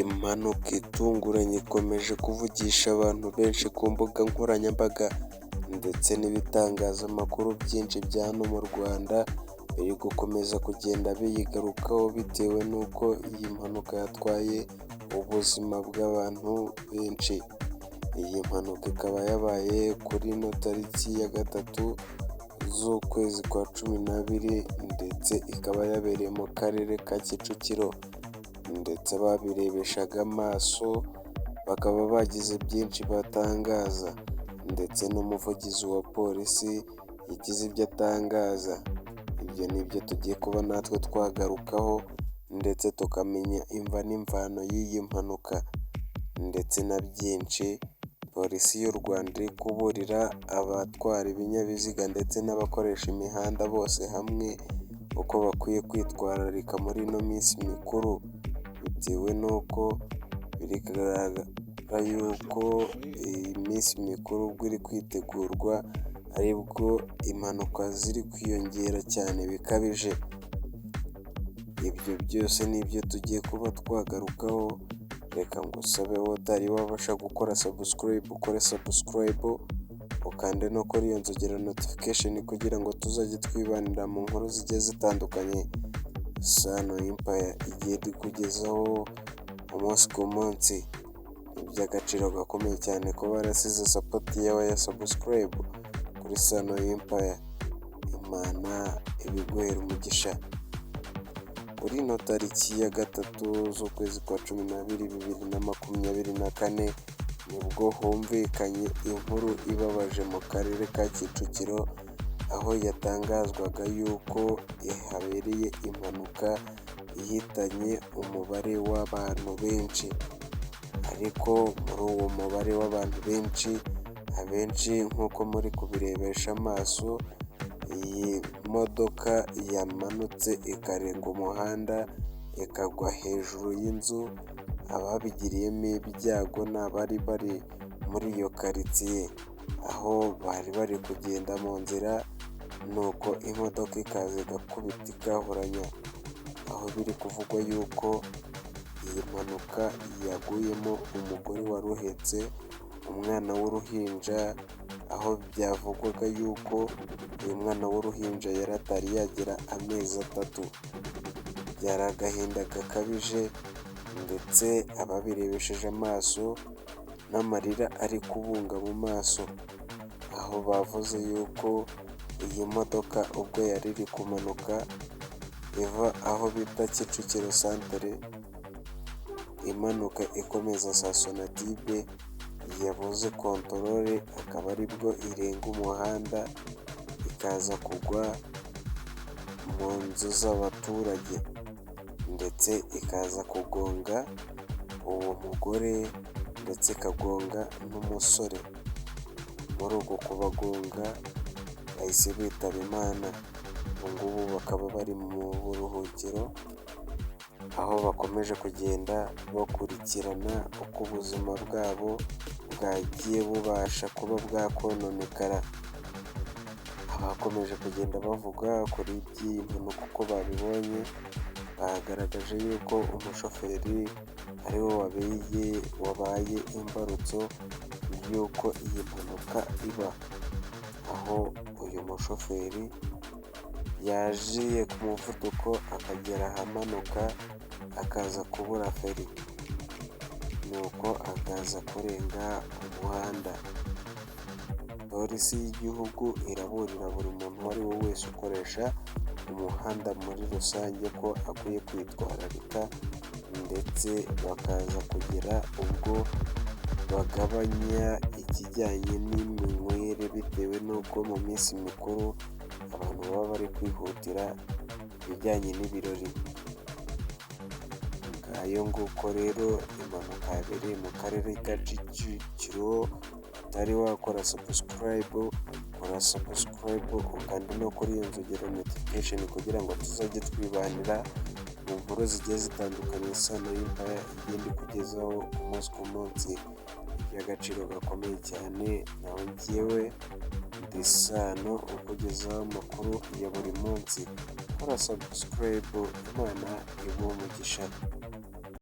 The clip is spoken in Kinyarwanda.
Impanuka itunguranye ikomeje kuvugisha abantu benshi ku mbuga nkoranyambaga ndetse n'ibitangazamakuru byinshi bya hano mu Rwanda, biri gukomeza kugenda biyigarukaho bitewe n'uko iyi mpanuka yatwaye ubuzima bw'abantu benshi. Iyi mpanuka ikaba yabaye kuri ino tariki ya 3 z'ukwezi kwa 12 ndetse ikaba yabereye mu karere ka Kicukiro, ndetse babirebeshaga amaso bakaba bagize byinshi batangaza, ndetse n'umuvugizi wa polisi yagize ibyo atangaza. Ibyo ni byo tugiye kuba natwe twagarukaho ndetse tukamenya imva n'imvano y'iyi mpanuka ndetse na byinshi. Polisi y'u Rwanda iri kuburira abatwara ibinyabiziga ndetse n'abakoresha imihanda bose hamwe uko bakwiye kwitwararika muri ino minsi mikuru, bitewe n'uko bigaragara yuko iyi minsi mikuru ubwo iri kwitegurwa aribwo impanuka ziri kwiyongera cyane bikabije. Ibyo byose nibyo tugiye kuba twagarukaho. Reka ngusabe wowe utari wabasha gukora subscribe, ukore subscribe, ukande no kuri iyo nzogera notification kugira ngo tuzajye twibanira mu nkuru zigiye zitandukanye Sano Empire igiye kugezaho umunsi ku munsi. Ni iby'agaciro gakomeye cyane kuba warasize support yawe ya subscribe kuri Sano Empire. Imana ibiguhera umugisha. Kuri ino tariki ya 3 z'ukwezi kwa 12 2024 nibwo humvikanye inkuru ibabaje mu karere ka Kicukiro, aho yatangazwaga yuko habereye impanuka ihitanye umubare w'abantu benshi. Ariko muri uwo mubare w'abantu benshi, abenshi nk'uko muri kubirebesha amaso, iyi modoka yamanutse ikarenga umuhanda ikagwa hejuru y'inzu. Ababigiriyemo ibyago ni abari bari muri iyo karitsiye, aho bari bari kugenda mu nzira, nuko imodoka ikaza igakubita igahuranya. Aho biri kuvugwa yuko iyi mpanuka yaguyemo umugore wari uhetse umwana w'uruhinja, aho byavugwaga yuko uyu mwana w'uruhinja yari atari yagera amezi 3. Byari agahinda gakabije ndetse ababirebesheje amaso n'amarira ari kubunga mu maso, aho bavuze yuko iyi modoka ubwo yari iri kumanuka iva aho bita Kicukiro santere imanuka ikomeza sa Sonatube, yabuze kontorore, akaba aribwo irenga umuhanda ikaza kugwa mu nzu z'abaturage ndetse ikaza kugonga uwo mugore ndetse ikagonga n'umusore. Muri uko kubagonga bahise bitaba Imana. Ubu ngubu bakaba bari mu buruhukiro, aho bakomeje kugenda bakurikirana uko ubuzima bwabo bwagiye bubasha kuba bwakononekara. Abakomeje kugenda bavuga kuri iby'iyi mpanuka uko babibonye, bagaragaje yuko umushoferi ari we wabaye imbarutso y'uko iyi mpanuka iba, aho uyu mushoferi yajiye ku muvuduko akagera ahamanuka akaza kubura feri, nuko akaza kurenga umuhanda. Polisi y'igihugu iraburira buri muntu uwo ari we wese ukoresha umuhanda muri rusange ko akwiye kwitwararika, ndetse bakaza kugera ubwo bagabanya ikijyanye n'iminywere, bitewe n'uko mu minsi mikuru abantu baba bari kwihutira ibijyanye n'ibirori. Ngayo nguko rero impanuka yabereye mu karere ka Kicukiro. Utari wakora subscribe, kora subscribe ukanda no kuri iyo nzogera notification kugira ngo tuzajye twibanira mu nkuru zigiye zitandukanye Sano Empire igenda kugezaho umunsi ku munsi. Iby'agaciro gakomeye cyane. Naho njyewe ndi Sano ukugezaho amakuru ya buri munsi. Kora subscribe, Imana iguhe umugisha.